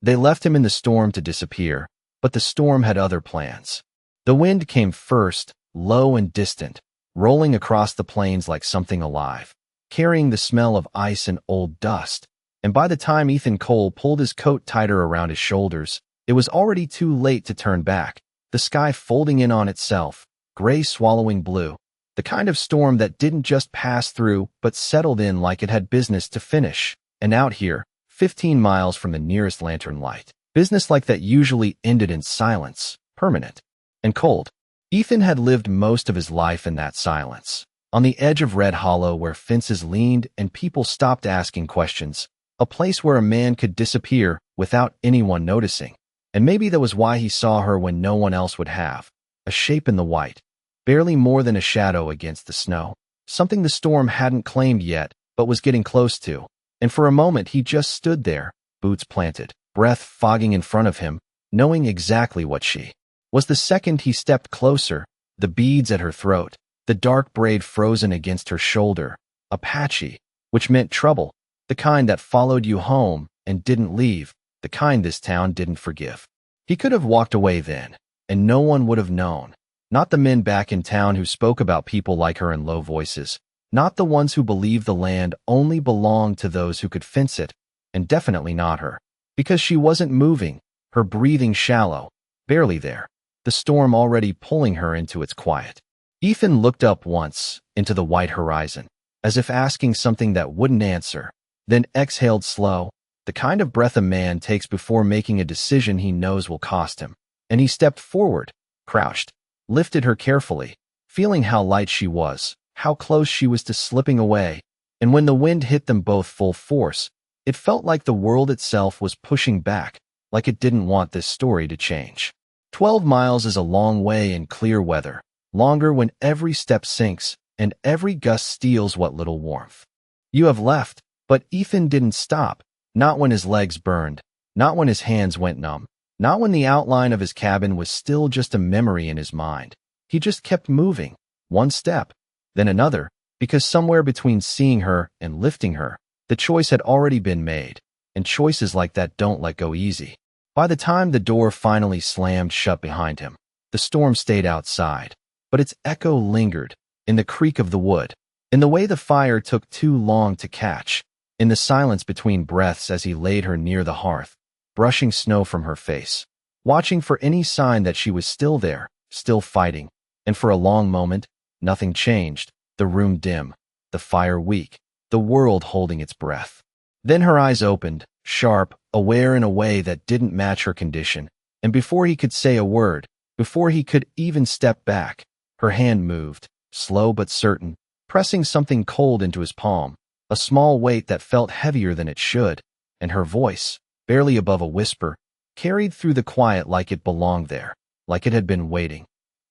They left him in the storm to disappear, but the storm had other plans. The wind came first, low and distant, rolling across the plains like something alive, carrying the smell of ice and old dust. And by the time Ethan Cole pulled his coat tighter around his shoulders, it was already too late to turn back, the sky folding in on itself, gray swallowing blue, the kind of storm that didn't just pass through but settled in like it had business to finish. And out here, 15 miles from the nearest lantern light, business like that usually ended in silence, permanent and cold. Ethan had lived most of his life in that silence, on the edge of Red Hollow where fences leaned and people stopped asking questions, a place where a man could disappear without anyone noticing. And maybe that was why he saw her when no one else would have, a shape in the white, barely more than a shadow against the snow, something the storm hadn't claimed yet but was getting close to. And for a moment he just stood there, boots planted, breath fogging in front of him, knowing exactly what she was. The second he stepped closer, the beads at her throat, the dark braid frozen against her shoulder, Apache, which meant trouble, the kind that followed you home and didn't leave, the kind this town didn't forgive. He could have walked away then, and no one would have known. Not the men back in town who spoke about people like her in low voices, not the ones who believed the land only belonged to those who could fence it, and definitely not her. Because she wasn't moving, her breathing shallow, barely there, the storm already pulling her into its quiet. Ethan looked up once, into the white horizon, as if asking something that wouldn't answer, then exhaled slow, the kind of breath a man takes before making a decision he knows will cost him. And he stepped forward, crouched, lifted her carefully, feeling how light she was, how close she was to slipping away. And when the wind hit them both full force, it felt like the world itself was pushing back, like it didn't want this story to change. 12 miles is a long way in clear weather, longer when every step sinks and every gust steals what little warmth you have left. But Ethan didn't stop, not when his legs burned, not when his hands went numb, not when the outline of his cabin was still just a memory in his mind. He just kept moving, one step, then another, because somewhere between seeing her and lifting her, the choice had already been made, and choices like that don't let go easy. By the time the door finally slammed shut behind him, the storm stayed outside, but its echo lingered, in the creak of the wood, in the way the fire took too long to catch, in the silence between breaths as he laid her near the hearth, brushing snow from her face, watching for any sign that she was still there, still fighting. And for a long moment, nothing changed, the room dim, the fire weak, the world holding its breath. Then her eyes opened, sharp, aware in a way that didn't match her condition, and before he could say a word, before he could even step back, her hand moved, slow but certain, pressing something cold into his palm, a small weight that felt heavier than it should, and her voice, barely above a whisper, carried through the quiet like it belonged there, like it had been waiting.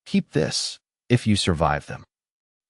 Keep this, if you survive them.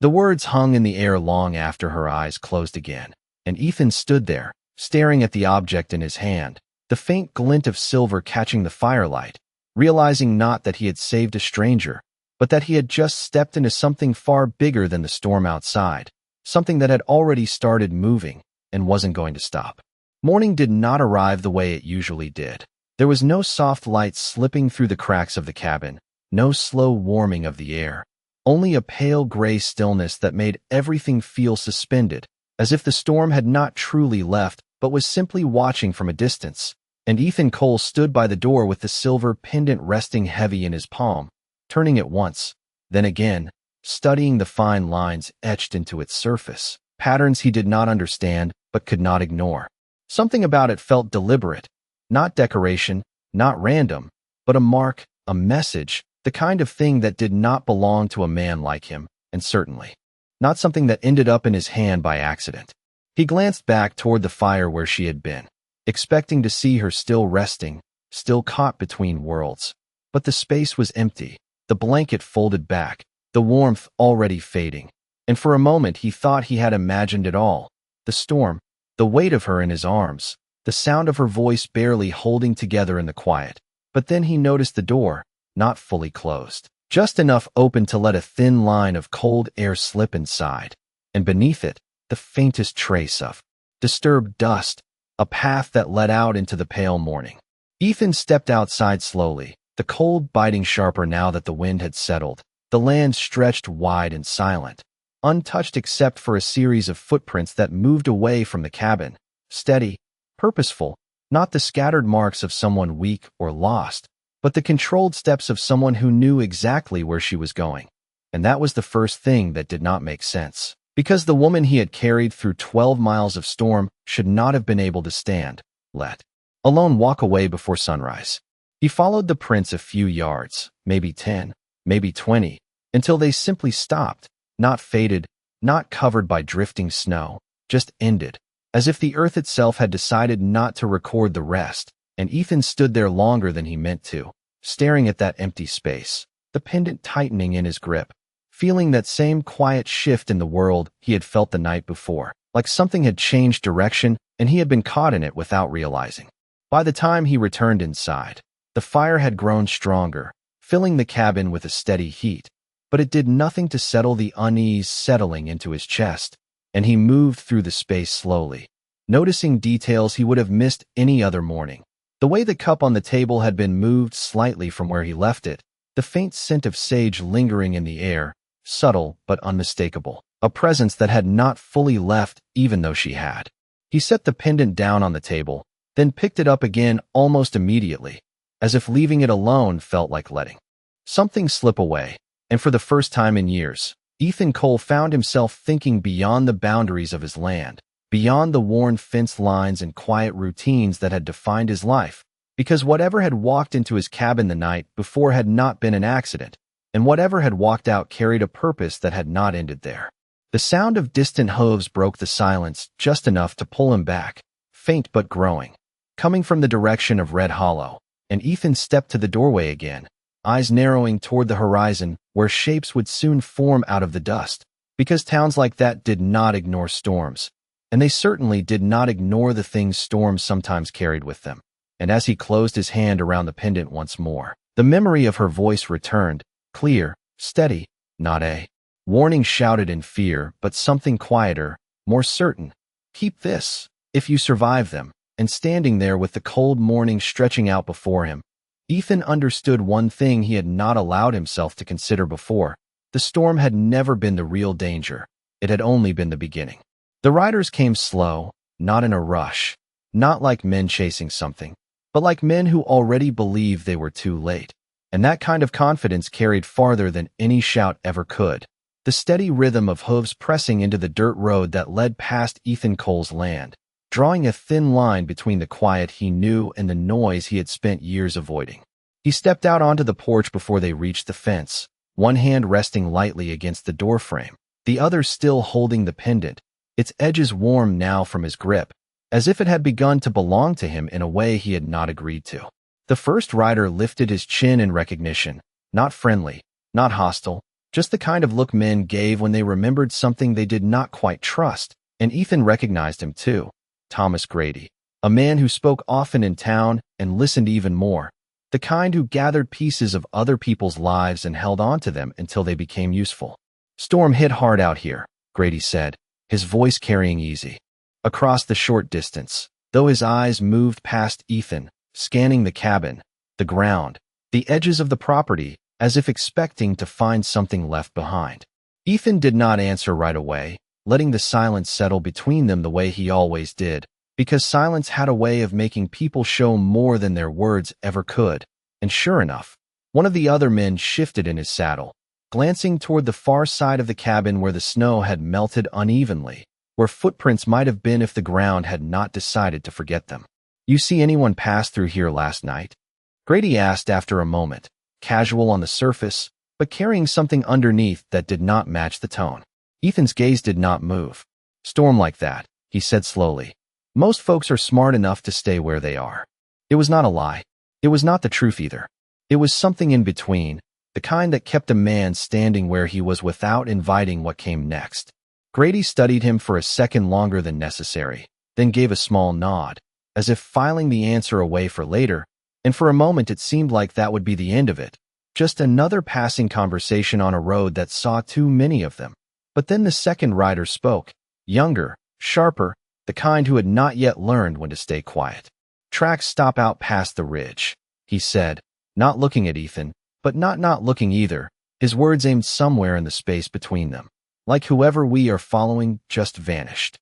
The words hung in the air long after her eyes closed again, and Ethan stood there, staring at the object in his hand, the faint glint of silver catching the firelight, realizing not that he had saved a stranger, but that he had just stepped into something far bigger than the storm outside, something that had already started moving and wasn't going to stop. Morning did not arrive the way it usually did. There was no soft light slipping through the cracks of the cabin, no slow warming of the air, only a pale gray stillness that made everything feel suspended, as if the storm had not truly left but was simply watching from a distance. And Ethan Cole stood by the door with the silver pendant resting heavy in his palm, turning it once, then again, studying the fine lines etched into its surface, patterns he did not understand but could not ignore. Something about it felt deliberate, not decoration, not random, but a mark, a message, the kind of thing that did not belong to a man like him, and certainly not something that ended up in his hand by accident. He glanced back toward the fire where she had been, expecting to see her still resting, still caught between worlds. But the space was empty, the blanket folded back, the warmth already fading. And for a moment he thought he had imagined it all. The storm, the weight of her in his arms, the sound of her voice barely holding together in the quiet. But then he noticed the door, not fully closed, just enough open to let a thin line of cold air slip inside. And beneath it, the faintest trace of disturbed dust, a path that led out into the pale morning. Ethan stepped outside slowly, the cold biting sharper now that the wind had settled. The land stretched wide and silent, untouched except for a series of footprints that moved away from the cabin, steady, purposeful, not the scattered marks of someone weak or lost, but the controlled steps of someone who knew exactly where she was going. And that was the first thing that did not make sense, because the woman he had carried through 12 miles of storm should not have been able to stand, let alone walk away before sunrise. He followed the prints a few yards, maybe 10, maybe 20, until they simply stopped, not faded, not covered by drifting snow, just ended, as if the earth itself had decided not to record the rest. And Ethan stood there longer than he meant to, staring at that empty space, the pendant tightening in his grip, feeling that same quiet shift in the world he had felt the night before, like something had changed direction and he had been caught in it without realizing. By the time he returned inside, the fire had grown stronger, filling the cabin with a steady heat, but it did nothing to settle the unease settling into his chest, and he moved through the space slowly, noticing details he would have missed any other morning. The way the cup on the table had been moved slightly from where he left it, the faint scent of sage lingering in the air, subtle but unmistakable, a presence that had not fully left even though she had. He set the pendant down on the table, then picked it up again almost immediately, as if leaving it alone felt like letting something slip away. And for the first time in years, Ethan Cole found himself thinking beyond the boundaries of his land, beyond the worn fence lines and quiet routines that had defined his life, because whatever had walked into his cabin the night before had not been an accident, and whatever had walked out carried a purpose that had not ended there. The sound of distant hooves broke the silence just enough to pull him back, faint but growing, coming from the direction of Red Hollow, and Ethan stepped to the doorway again, eyes narrowing toward the horizon where shapes would soon form out of the dust, because towns like that did not ignore storms, and they certainly did not ignore the things storms sometimes carried with them. And as he closed his hand around the pendant once more, the memory of her voice returned, clear, steady, not a warning shouted in fear, but something quieter, more certain. Keep this, if you survive them. And standing there with the cold morning stretching out before him, Ethan understood one thing he had not allowed himself to consider before. The storm had never been the real danger. It had only been the beginning. The riders came slow, not in a rush, not like men chasing something, but like men who already believed they were too late. And that kind of confidence carried farther than any shout ever could. The steady rhythm of hooves pressing into the dirt road that led past Ethan Cole's land, drawing a thin line between the quiet he knew and the noise he had spent years avoiding. He stepped out onto the porch before they reached the fence, one hand resting lightly against the doorframe, the other still holding the pendant, its edges warm now from his grip, as if it had begun to belong to him in a way he had not agreed to. The first rider lifted his chin in recognition, not friendly, not hostile, just the kind of look men gave when they remembered something they did not quite trust, and Ethan recognized him too. Thomas Grady, a man who spoke often in town and listened even more, the kind who gathered pieces of other people's lives and held on to them until they became useful. Storm hit hard out here, Grady said, his voice carrying easy. Across the short distance, though his eyes moved past Ethan, scanning the cabin, the ground, the edges of the property, as if expecting to find something left behind. Ethan did not answer right away, letting the silence settle between them the way he always did, because silence had a way of making people show more than their words ever could. And sure enough, one of the other men shifted in his saddle, glancing toward the far side of the cabin where the snow had melted unevenly, where footprints might have been if the ground had not decided to forget them. "You see anyone pass through here last night?" Grady asked after a moment, casual on the surface, but carrying something underneath that did not match the tone. Ethan's gaze did not move. "Storm like that," he said slowly. "Most folks are smart enough to stay where they are." It was not a lie. It was not the truth either. It was something in between, the kind that kept a man standing where he was without inviting what came next. Grady studied him for a second longer than necessary, then gave a small nod, as if filing the answer away for later, and for a moment it seemed like that would be the end of it, just another passing conversation on a road that saw too many of them. But then the second rider spoke, younger, sharper, the kind who had not yet learned when to stay quiet. Tracks stop out past the ridge, he said, not looking at Ethan, but not looking either, his words aimed somewhere in the space between them. Like whoever we are following just vanished.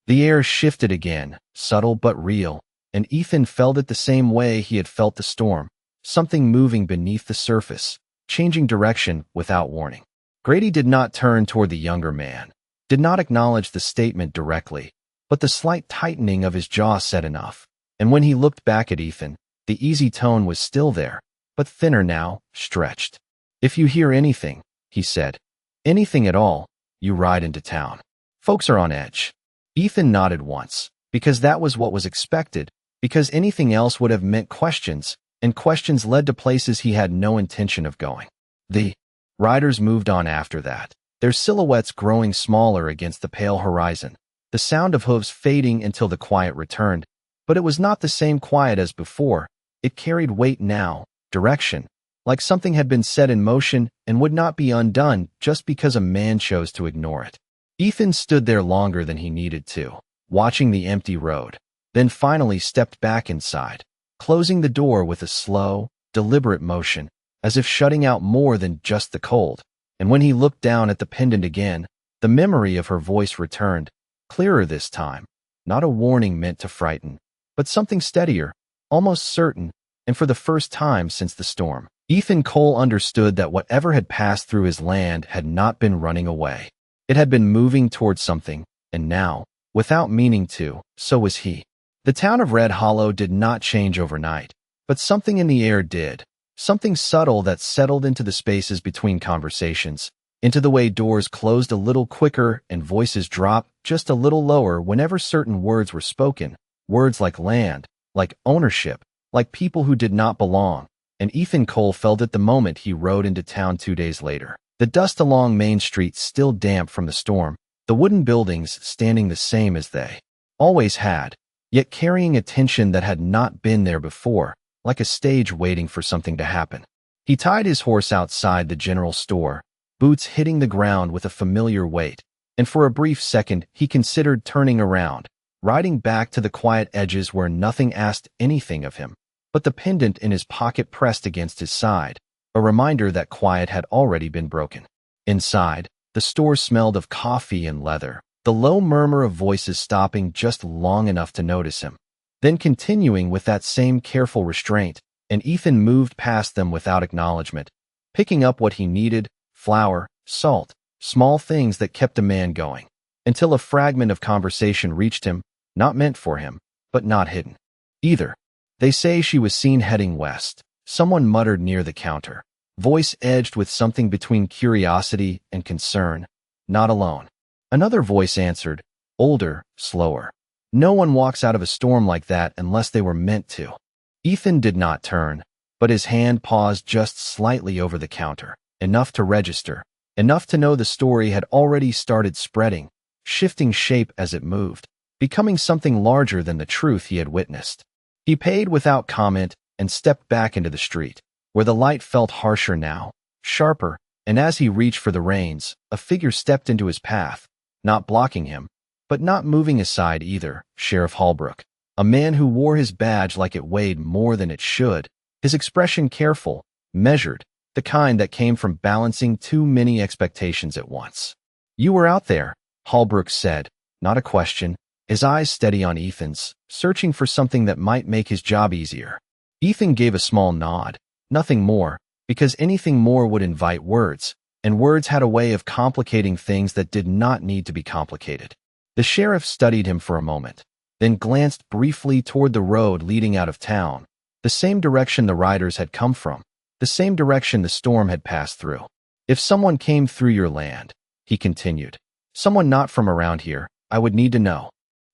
The air shifted again, subtle but real, and Ethan felt it the same way he had felt the storm, something moving beneath the surface, changing direction without warning. Grady did not turn toward the younger man, did not acknowledge the statement directly, but the slight tightening of his jaw said enough. And when he looked back at Ethan, the easy tone was still there, but thinner now, stretched. If you hear anything, he said, anything at all, you ride into town. Folks are on edge. Ethan nodded once, because that was what was expected, because anything else would have meant questions, and questions led to places he had no intention of going. The riders moved on after that, their silhouettes growing smaller against the pale horizon, the sound of hooves fading until the quiet returned, but it was not the same quiet as before. It carried weight now, direction, like something had been set in motion and would not be undone just because a man chose to ignore it. Ethan stood there longer than he needed to, watching the empty road, then finally stepped back inside, closing the door with a slow, deliberate motion, as if shutting out more than just the cold. And when he looked down at the pendant again, the memory of her voice returned, clearer this time, not a warning meant to frighten, but something steadier, almost certain, and for the first time since the storm, Ethan Cole understood that whatever had passed through his land had not been running away. It had been moving towards something, and now, without meaning to, so was he. The town of Red Hollow did not change overnight, but something in the air did, something subtle that settled into the spaces between conversations, into the way doors closed a little quicker and voices dropped just a little lower whenever certain words were spoken, words like land, like ownership, like people who did not belong, and Ethan Cole felt it the moment he rode into town 2 days later. The dust along Main Street still damp from the storm, the wooden buildings standing the same as they always had, yet carrying a tension that had not been there before, like a stage waiting for something to happen. He tied his horse outside the general store, boots hitting the ground with a familiar weight, and for a brief second he considered turning around, riding back to the quiet edges where nothing asked anything of him, but the pendant in his pocket pressed against his side, a reminder that quiet had already been broken. Inside, the store smelled of coffee and leather, the low murmur of voices stopping just long enough to notice him, then continuing with that same careful restraint, and Ethan moved past them without acknowledgement, picking up what he needed, flour, salt, small things that kept a man going, until a fragment of conversation reached him, not meant for him, but not hidden either. They say she was seen heading west, someone muttered near the counter, voice edged with something between curiosity and concern. Not alone. Another voice answered, older, slower. No one walks out of a storm like that unless they were meant to. Ethan did not turn, but his hand paused just slightly over the counter, enough to register, enough to know the story had already started spreading, shifting shape as it moved, becoming something larger than the truth he had witnessed. He paid without comment and stepped back into the street, where the light felt harsher now, sharper, and as he reached for the reins, a figure stepped into his path, not blocking him, but not moving aside either, Sheriff Holbrook, a man who wore his badge like it weighed more than it should, his expression careful, measured, the kind that came from balancing too many expectations at once. You were out there, Holbrook said, not a question, his eyes steady on Ethan's, searching for something that might make his job easier. Ethan gave a small nod, nothing more, because anything more would invite words, and words had a way of complicating things that did not need to be complicated. The sheriff studied him for a moment, then glanced briefly toward the road leading out of town, the same direction the riders had come from, the same direction the storm had passed through. If someone came through your land, he continued, someone not from around here, I would need to know.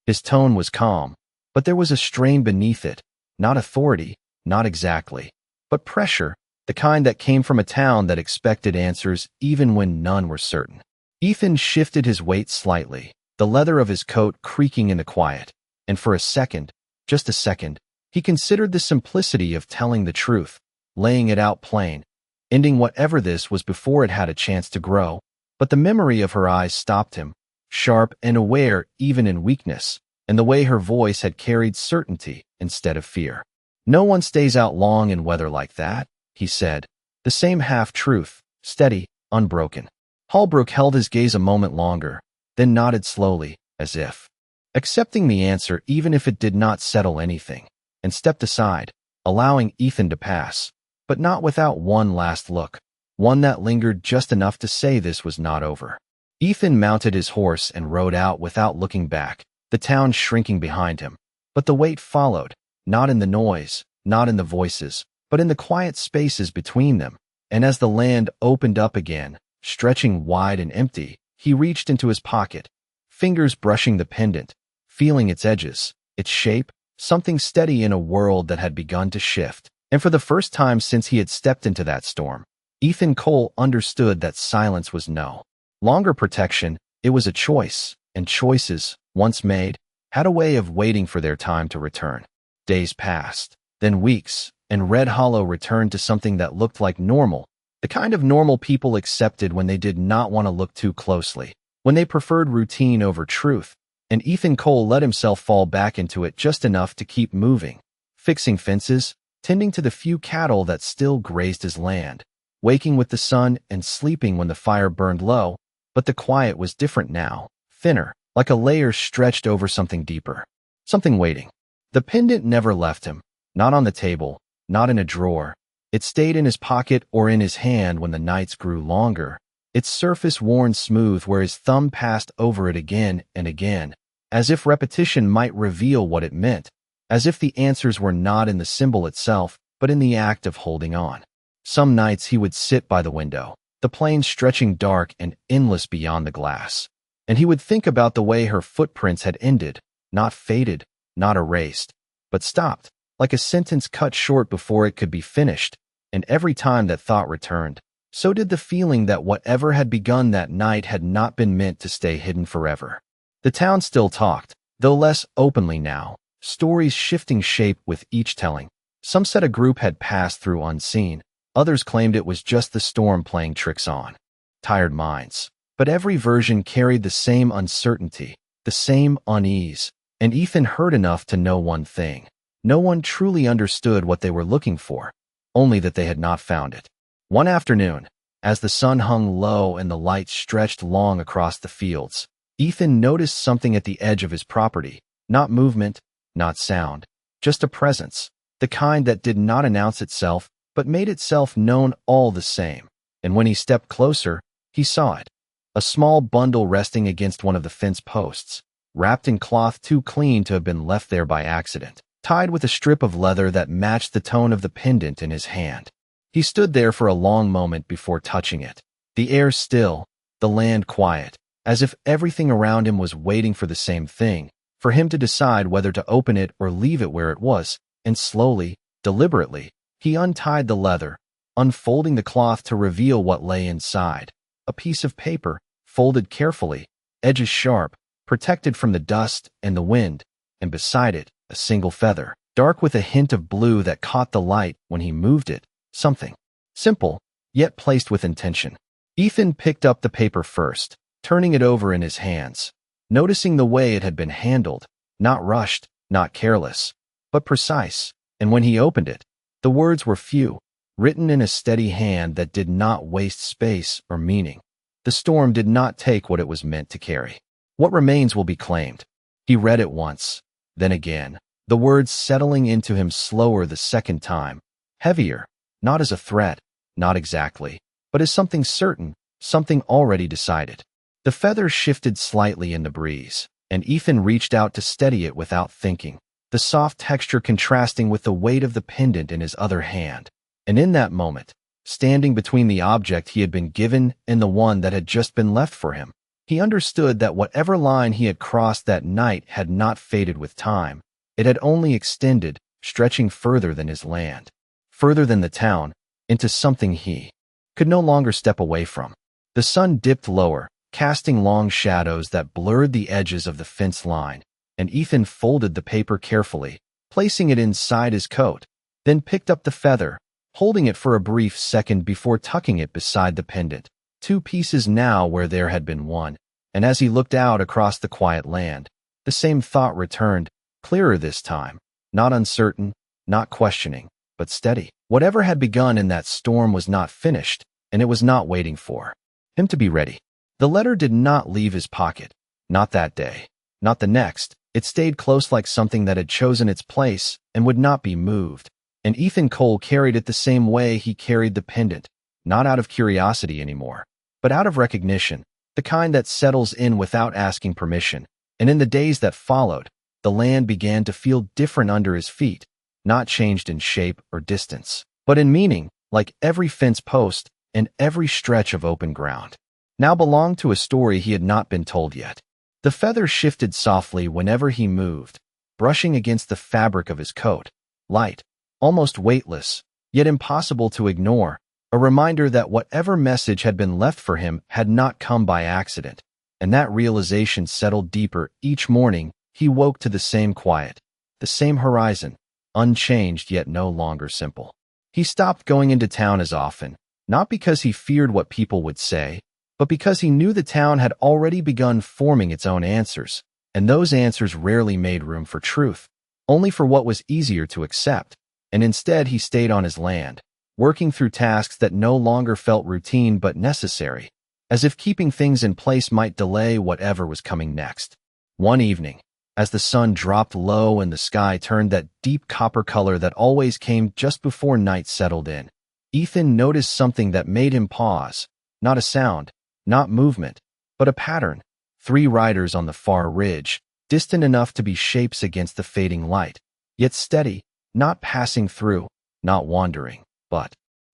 His tone was calm, but there was a strain beneath it, not authority, not exactly, but pressure, the kind that came from a town that expected answers even when none were certain. Ethan shifted his weight slightly, the leather of his coat creaking in the quiet, and for a second, just a second, he considered the simplicity of telling the truth, laying it out plain, ending whatever this was before it had a chance to grow, but the memory of her eyes stopped him, sharp and aware even in weakness, and the way her voice had carried certainty, instead of fear. "No one stays out long in weather like that," he said, the same half-truth, steady, unbroken. Holbrook held his gaze a moment longer, then nodded slowly, as if accepting the answer even if it did not settle anything, and stepped aside, allowing Ethan to pass, but not without one last look, one that lingered just enough to say this was not over. Ethan mounted his horse and rode out without looking back, the town shrinking behind him. But the wait followed, not in the noise, not in the voices, but in the quiet spaces between them. And as the land opened up again, stretching wide and empty, he reached into his pocket, fingers brushing the pendant, feeling its edges, its shape, something steady in a world that had begun to shift. And for the first time since he had stepped into that storm, Ethan Cole understood that silence was no longer protection, it was a choice, and choices, once made, had a way of waiting for their time to return. Days passed, then weeks, and Red Hollow returned to something that looked like normal, the kind of normal people accepted when they did not want to look too closely, when they preferred routine over truth, and Ethan Cole let himself fall back into it just enough to keep moving, fixing fences, tending to the few cattle that still grazed his land, waking with the sun and sleeping when the fire burned low. But the quiet was different now, thinner, like a layer stretched over something deeper, something waiting. The pendant never left him, not on the table, not in a drawer. It stayed in his pocket or in his hand when the nights grew longer, its surface worn smooth where his thumb passed over it again and again, as if repetition might reveal what it meant, as if the answers were not in the symbol itself, but in the act of holding on. Some nights he would sit by the window, the plain stretching dark and endless beyond the glass, and he would think about the way her footprints had ended, not faded, not erased, but stopped, like a sentence cut short before it could be finished. And every time that thought returned, so did the feeling that whatever had begun that night had not been meant to stay hidden forever. The town still talked, though less openly now, stories shifting shape with each telling. Some said a group had passed through unseen, others claimed it was just the storm playing tricks on tired minds. But every version carried the same uncertainty, the same unease, and Ethan heard enough to know one thing. No one truly understood what they were looking for, only that they had not found it. One afternoon, as the sun hung low and the light stretched long across the fields, Ethan noticed something at the edge of his property. Not movement, not sound, just a presence, the kind that did not announce itself, but made itself known all the same. And when he stepped closer, he saw it. A small bundle resting against one of the fence posts, wrapped in cloth too clean to have been left there by accident, tied with a strip of leather that matched the tone of the pendant in his hand. He stood there for a long moment before touching it, the air still, the land quiet, as if everything around him was waiting for the same thing, for him to decide whether to open it or leave it where it was. And slowly, deliberately, he untied the leather, unfolding the cloth to reveal what lay inside. A piece of paper, folded carefully, edges sharp, protected from the dust and the wind, and beside it, a single feather, dark with a hint of blue that caught the light when he moved it. Something simple, yet placed with intention. Ethan picked up the paper first, turning it over in his hands, noticing the way it had been handled, not rushed, not careless, but precise. And when he opened it, the words were few, written in a steady hand that did not waste space or meaning. The storm did not take what it was meant to carry. What remains will be claimed. He read it once, then again, the words settling into him slower the second time, heavier, not as a threat, not exactly, but as something certain, something already decided. The feather shifted slightly in the breeze, and Ethan reached out to steady it without thinking, the soft texture contrasting with the weight of the pendant in his other hand. And in that moment, standing between the object he had been given and the one that had just been left for him, he understood that whatever line he had crossed that night had not faded with time. It had only extended, stretching further than his land, further than the town, into something he could no longer step away from. The sun dipped lower, casting long shadows that blurred the edges of the fence line, and Ethan folded the paper carefully, placing it inside his coat, then picked up the feather, holding it for a brief second before tucking it beside the pendant, two pieces now where there had been one. And as he looked out across the quiet land, the same thought returned, clearer this time. not uncertain, not questioning, but steady. Whatever had begun in that storm was not finished, and it was not waiting for him to be ready. The letter did not leave his pocket. Not that day. Not the next. It stayed close like something that had chosen its place and would not be moved. And Ethan Cole carried it the same way he carried the pendant, not out of curiosity anymore, but out of recognition, the kind that settles in without asking permission. And in the days that followed, the land began to feel different under his feet, not changed in shape or distance, but in meaning, like every fence post and every stretch of open ground now belonged to a story he had not been told yet. The feathers shifted softly whenever he moved, brushing against the fabric of his coat, light, almost weightless, yet impossible to ignore, a reminder that whatever message had been left for him had not come by accident, and that realization settled deeper each morning. He woke to the same quiet, the same horizon, unchanged yet no longer simple. He stopped going into town as often, not because he feared what people would say, but because he knew the town had already begun forming its own answers, and those answers rarely made room for truth, only for what was easier to accept, and instead he stayed on his land, working through tasks that no longer felt routine but necessary, as if keeping things in place might delay whatever was coming next. One evening, as the sun dropped low and the sky turned that deep copper color that always came just before night settled in, Ethan noticed something that made him pause. Not a sound, not movement, but a pattern. 3 riders on the far ridge, distant enough to be shapes against the fading light, yet steady, not passing through, not wandering, but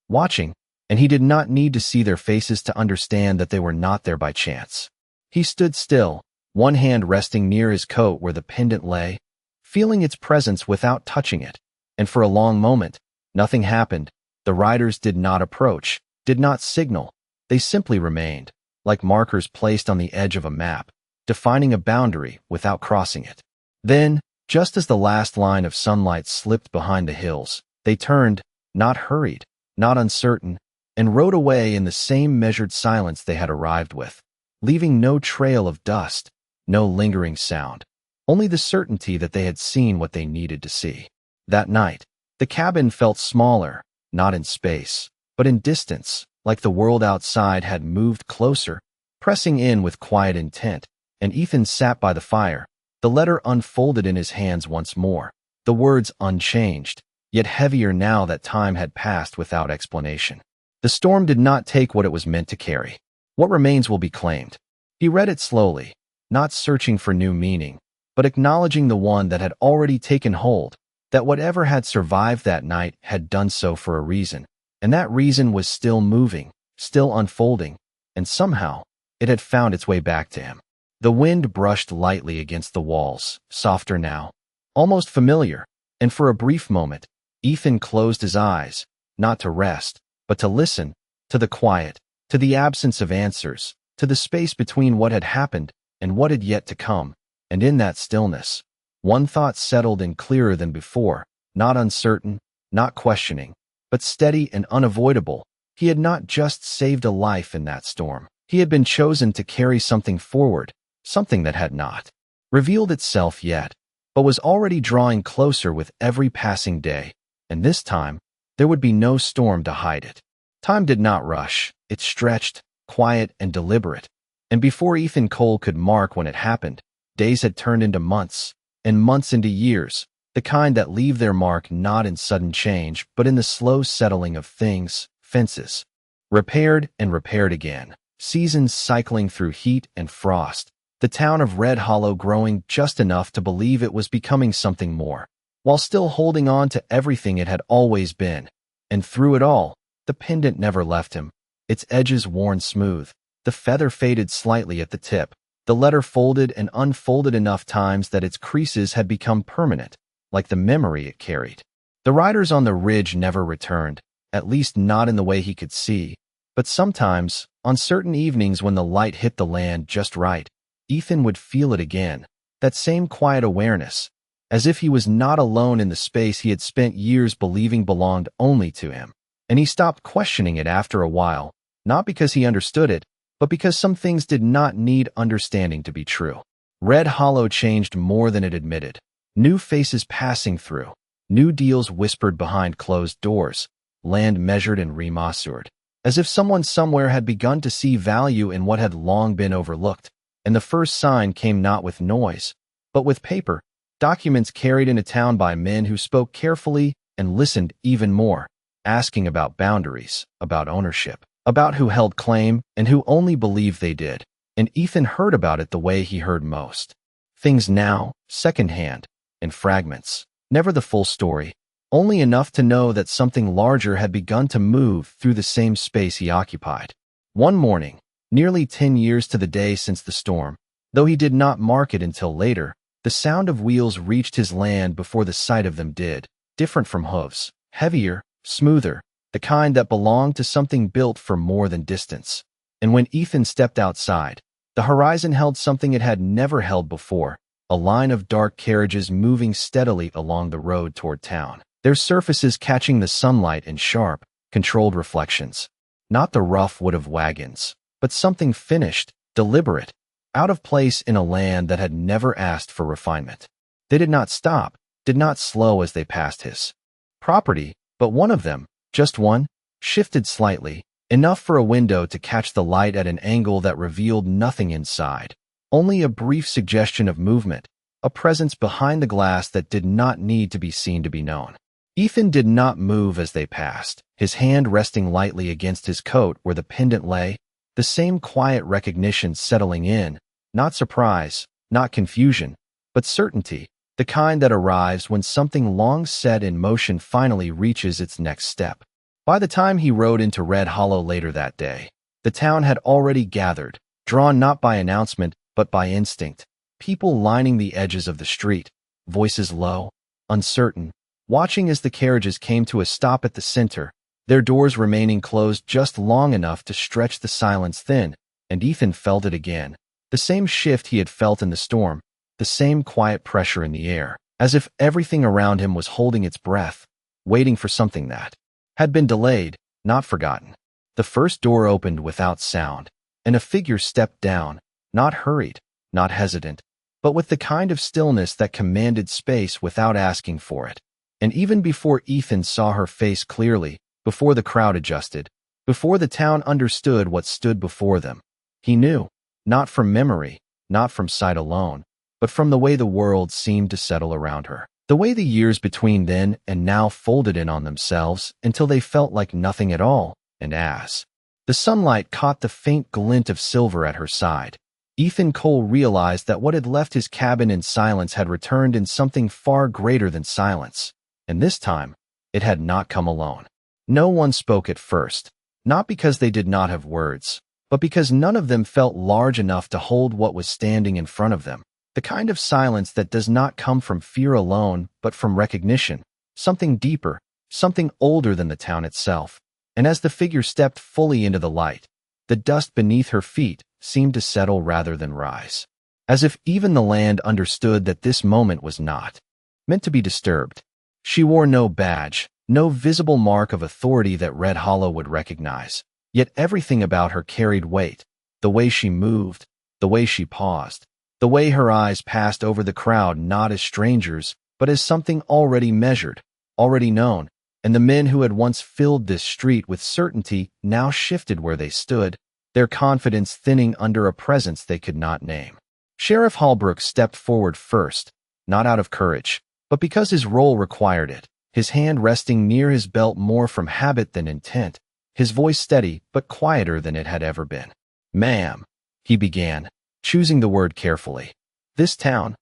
watching, and he did not need to see their faces to understand that they were not there by chance. He stood still, one hand resting near his coat where the pendant lay, feeling its presence without touching it, and for a long moment, nothing happened. The riders did not approach, did not signal, they simply remained, like markers placed on the edge of a map, defining a boundary without crossing it. Then, just as the last line of sunlight slipped behind the hills, they turned, not hurried, not uncertain, and rode away in the same measured silence they had arrived with, leaving no trail of dust, no lingering sound, only the certainty that they had seen what they needed to see. That night, the cabin felt smaller, not in space, but in distance, like the world outside had moved closer, pressing in with quiet intent, and Ethan sat by the fire, the letter unfolded in his hands once more, the words unchanged, yet heavier now that time had passed without explanation. The storm did not take what it was meant to carry. What remains will be claimed. He read it slowly, not searching for new meaning, but acknowledging the one that had already taken hold, that whatever had survived that night had done so for a reason, and that reason was still moving, still unfolding, and somehow it had found its way back to him. The wind brushed lightly against the walls, softer now, almost familiar, and for a brief moment, Ethan closed his eyes, not to rest, but to listen, to the quiet, to the absence of answers, to the space between what had happened and what had yet to come, and in that stillness, one thought settled in clearer than before, not uncertain, not questioning, but steady and unavoidable. He had not just saved a life in that storm. He had been chosen to carry something forward, something that had not revealed itself yet, but was already drawing closer with every passing day, and this time, there would be no storm to hide it. Time did not rush. It stretched, quiet and deliberate, and before Ethan Cole could mark when it happened, days had turned into months, and months into years, the kind that leave their mark not in sudden change, but in the slow settling of things, fences, repaired and repaired again, seasons cycling through heat and frost, the town of Red Hollow growing just enough to believe it was becoming something more, while still holding on to everything it had always been. And through it all, the pendant never left him, its edges worn smooth, the feather faded slightly at the tip, the letter folded and unfolded enough times that its creases had become permanent, like the memory it carried. The riders on the ridge never returned, at least not in the way he could see, but sometimes, on certain evenings when the light hit the land just right, Ethan would feel it again, that same quiet awareness, as if he was not alone in the space he had spent years believing belonged only to him. And he stopped questioning it after a while, not because he understood it, but because some things did not need understanding to be true. Red Hollow changed more than it admitted. New faces passing through, new deals whispered behind closed doors, land measured and remeasured, as if someone somewhere had begun to see value in what had long been overlooked. And the first sign came not with noise, but with paper, documents carried into town by men who spoke carefully and listened even more, asking about boundaries, about ownership, about who held claim and who only believed they did. And Ethan heard about it the way he heard most. Things now, secondhand, in fragments. Never the full story, only enough to know that something larger had begun to move through the same space he occupied. One morning, nearly 10 years to the day since the storm, though he did not mark it until later, the sound of wheels reached his land before the sight of them did, different from hooves, heavier, smoother, the kind that belonged to something built for more than distance. And when Ethan stepped outside, the horizon held something it had never held before, a line of dark carriages moving steadily along the road toward town, their surfaces catching the sunlight in sharp, controlled reflections. Not the rough wood of wagons, but something finished, deliberate, out of place in a land that had never asked for refinement. They did not stop, did not slow as they passed his property, but one of them, just one, shifted slightly, enough for a window to catch the light at an angle that revealed nothing inside. Only a brief suggestion of movement, a presence behind the glass that did not need to be seen to be known. Ethan did not move as they passed, his hand resting lightly against his coat where the pendant lay, the same quiet recognition settling in, not surprise, not confusion, but certainty, the kind that arrives when something long set in motion finally reaches its next step. By the time he rode into Red Hollow later that day, the town had already gathered, drawn not by announcement, but by instinct, people lining the edges of the street, voices low, uncertain, watching as the carriages came to a stop at the center, their doors remaining closed just long enough to stretch the silence thin, and Ethan felt it again, the same shift he had felt in the storm, the same quiet pressure in the air, as if everything around him was holding its breath, waiting for something that had been delayed, not forgotten. The first door opened without sound, and a figure stepped down, not hurried, not hesitant, but with the kind of stillness that commanded space without asking for it. And even before Ethan saw her face clearly, before the crowd adjusted, before the town understood what stood before them, he knew, not from memory, not from sight alone, but from the way the world seemed to settle around her, the way the years between then and now folded in on themselves until they felt like nothing at all. And as the sunlight caught the faint glint of silver at her side, Ethan Cole realized that what had left his cabin in silence had returned in something far greater than silence. And this time, it had not come alone. No one spoke at first, not because they did not have words, but because none of them felt large enough to hold what was standing in front of them. The kind of silence that does not come from fear alone, but from recognition, something deeper, something older than the town itself. And as the figure stepped fully into the light, the dust beneath her feet seemed to settle rather than rise, as if even the land understood that this moment was not meant to be disturbed. She wore no badge, no visible mark of authority that Red Hollow would recognize, yet everything about her carried weight, the way she moved, the way she paused, the way her eyes passed over the crowd not as strangers, but as something already measured, already known, and the men who had once filled this street with certainty now shifted where they stood, their confidence thinning under a presence they could not name. Sheriff Holbrook stepped forward first, not out of courage, but because his role required it, his hand resting near his belt more from habit than intent, his voice steady but quieter than it had ever been. "Ma'am," he began, choosing the word carefully. "This town,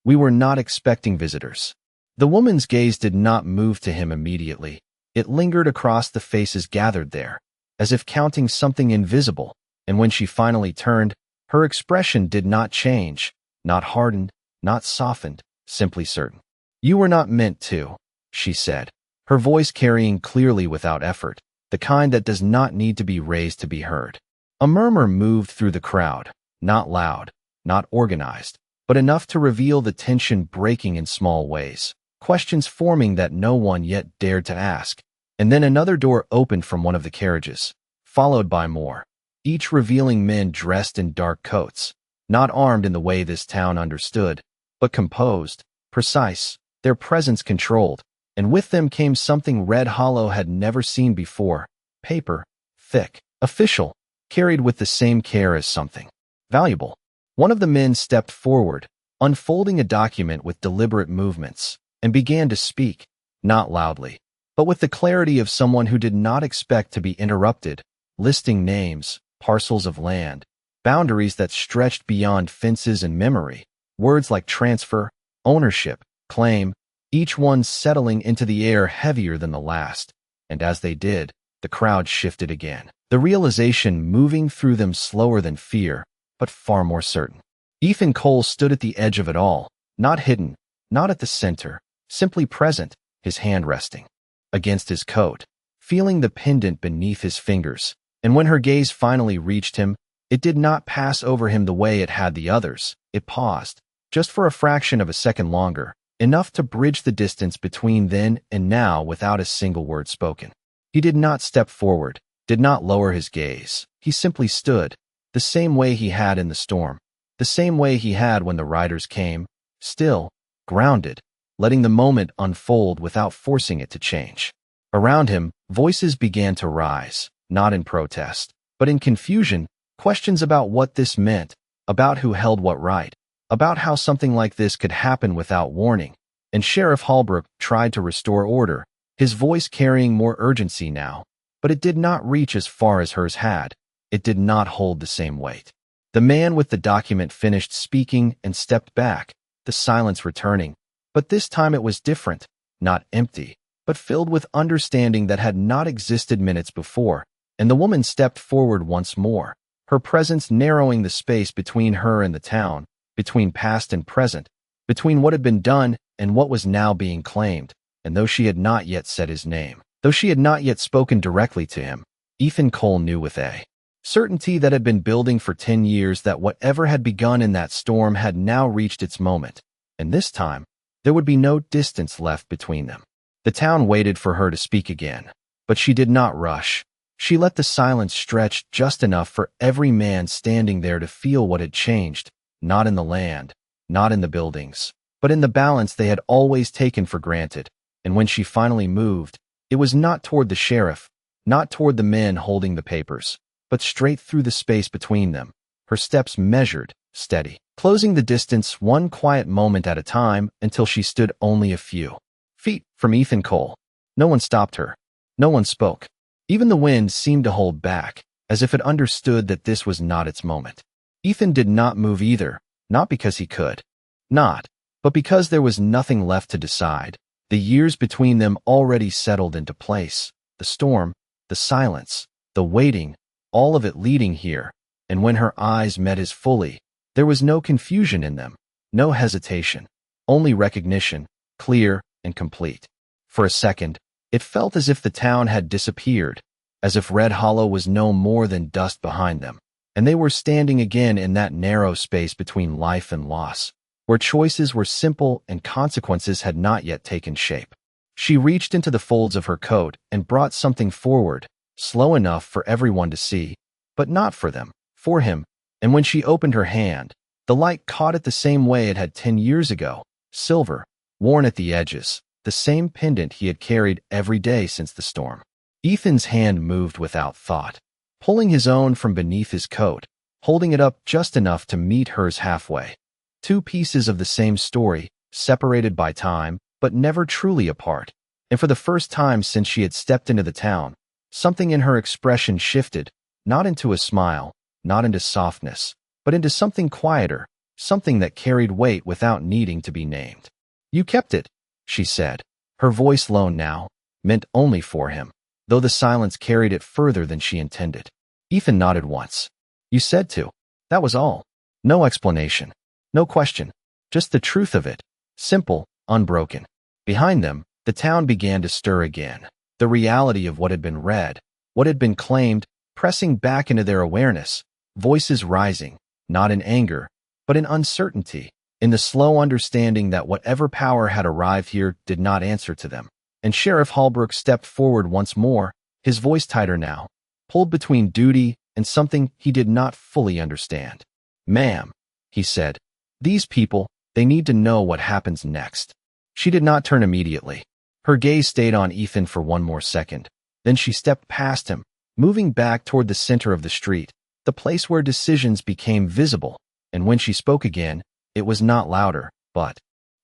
we were not expecting visitors." The woman's gaze did not move to him immediately. It lingered across the faces gathered there, as if counting something invisible, and when she finally turned, her expression did not change, not hardened, not softened, simply certain. "You were not meant to," she said, her voice carrying clearly without effort, the kind that does not need to be raised to be heard. A murmur moved through the crowd, not loud, not organized, but enough to reveal the tension breaking in small ways, questions forming that no one yet dared to ask. And then another door opened from one of the carriages, followed by more, each revealing men dressed in dark coats, not armed in the way this town understood, but composed, precise, their presence controlled, and with them came something Red Hollow had never seen before: paper, thick, official, carried with the same care as something valuable. One of the men stepped forward, unfolding a document with deliberate movements, and began to speak, not loudly, but with the clarity of someone who did not expect to be interrupted, listing names, parcels of land, boundaries that stretched beyond fences and memory, words like transfer, ownership, claim, each one settling into the air heavier than the last. And as they did, the crowd shifted again, the realization moving through them slower than fear, but far more certain. Ethan Cole stood at the edge of it all, not hidden, not at the center, simply present, his hand resting against his coat, feeling the pendant beneath his fingers. And when her gaze finally reached him, it did not pass over him the way it had the others. It paused, just for a fraction of a second longer, enough to bridge the distance between then and now without a single word spoken. He did not step forward, did not lower his gaze. He simply stood, the same way he had in the storm, the same way he had when the riders came, still, grounded, letting the moment unfold without forcing it to change. Around him, voices began to rise, not in protest, but in confusion, questions about what this meant, about who held what right, about how something like this could happen without warning. And Sheriff Holbrook tried to restore order, his voice carrying more urgency now, but it did not reach as far as hers had. It did not hold the same weight. The man with the document finished speaking and stepped back, the silence returning. But this time it was different, not empty, but filled with understanding that had not existed minutes before. And the woman stepped forward once more, her presence narrowing the space between her and the town, between past and present, between what had been done and what was now being claimed. And though she had not yet said his name, though she had not yet spoken directly to him, Ethan Cole knew with a certainty that had been building for 10 years that whatever had begun in that storm had now reached its moment. And this time, there would be no distance left between them. The town waited for her to speak again, but she did not rush. She let the silence stretch just enough for every man standing there to feel what had changed, not in the land, not in the buildings, but in the balance they had always taken for granted. And when she finally moved, it was not toward the sheriff, not toward the men holding the papers, but straight through the space between them, her steps measured, steady, closing the distance one quiet moment at a time until she stood only a few feet from Ethan Cole. No one stopped her. No one spoke. Even the wind seemed to hold back, as if it understood that this was not its moment. Ethan did not move either, not because he could. Not, but because there was nothing left to decide. The years between them already settled into place. The storm, the silence, the waiting, all of it leading here. And when her eyes met his fully, there was no confusion in them, no hesitation, only recognition, clear and complete. For a second, it felt as if the town had disappeared, as if Red Hollow was no more than dust behind them, and they were standing again in that narrow space between life and loss, where choices were simple and consequences had not yet taken shape. She reached into the folds of her coat and brought something forward, slow enough for everyone to see, but not for them, for him. And when she opened her hand, the light caught it the same way it had 10 years ago, silver, worn at the edges, the same pendant he had carried every day since the storm. Ethan's hand moved without thought, pulling his own from beneath his coat, holding it up just enough to meet hers halfway. Two pieces of the same story, separated by time, but never truly apart. And for the first time since she had stepped into the town, something in her expression shifted, not into a smile, not into softness, but into something quieter, something that carried weight without needing to be named. "You kept it," she said, her voice low now, meant only for him, though the silence carried it further than she intended. Ethan nodded once. "You said to." That was all. No explanation. No question. Just the truth of it. Simple, unbroken. Behind them, the town began to stir again. The reality of what had been read, what had been claimed, pressing back into their awareness, voices rising, not in anger, but in uncertainty, in the slow understanding that whatever power had arrived here did not answer to them. And Sheriff Holbrook stepped forward once more, his voice tighter now, pulled between duty and something he did not fully understand. "Ma'am," he said, "these people, They need to know what happens next. She did not turn immediately. Her gaze stayed on Ethan for one more second. Then she stepped past him, moving back toward the center of the street, the place where decisions became visible. And when she spoke again, it was not louder, but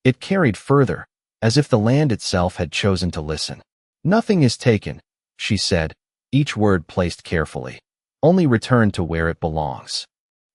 it carried further, as if the land itself had chosen to listen. "Nothing is taken," she said, each word placed carefully. "Only returned to where it belongs."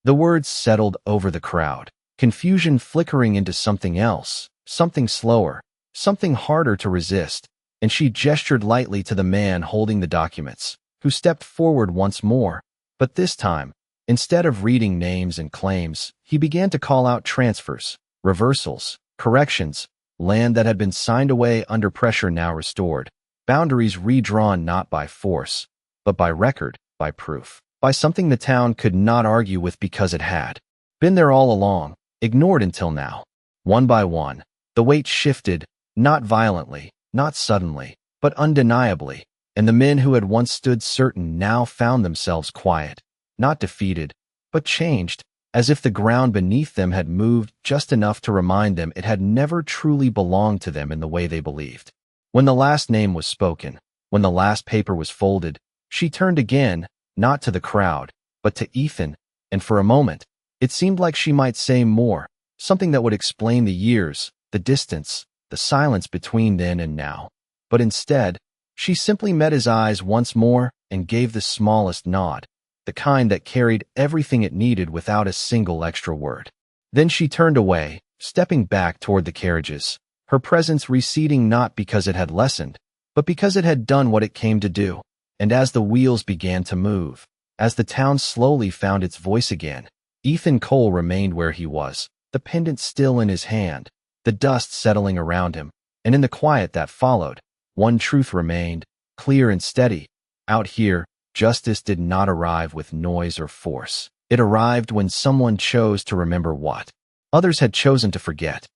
The words settled over the crowd, confusion flickering into something else, something slower, something harder to resist, and she gestured lightly to the man holding the documents, who stepped forward once more. But this time, instead of reading names and claims, he began to call out transfers, reversals, corrections, land that had been signed away under pressure now restored, boundaries redrawn not by force, but by record, by proof, by something the town could not argue with because it had been there all along, ignored until now. One by one, the weight shifted, not violently, not suddenly, but undeniably, and the men who had once stood certain now found themselves quiet, not defeated, but changed, as if the ground beneath them had moved just enough to remind them it had never truly belonged to them in the way they believed. When the last name was spoken, when the last paper was folded, she turned again, not to the crowd, but to Ethan, and for a moment, it seemed like she might say more, something that would explain the years, the distance, the silence between then and now. But instead, she simply met his eyes once more and gave the smallest nod, the kind that carried everything it needed without a single extra word. Then she turned away, stepping back toward the carriages, her presence receding not because it had lessened, but because it had done what it came to do. And as the wheels began to move, as the town slowly found its voice again, Ethan Cole remained where he was, the pendant still in his hand, the dust settling around him, and in the quiet that followed, one truth remained, clear and steady. Out here, justice did not arrive with noise or force. It arrived when someone chose to remember what others had chosen to forget.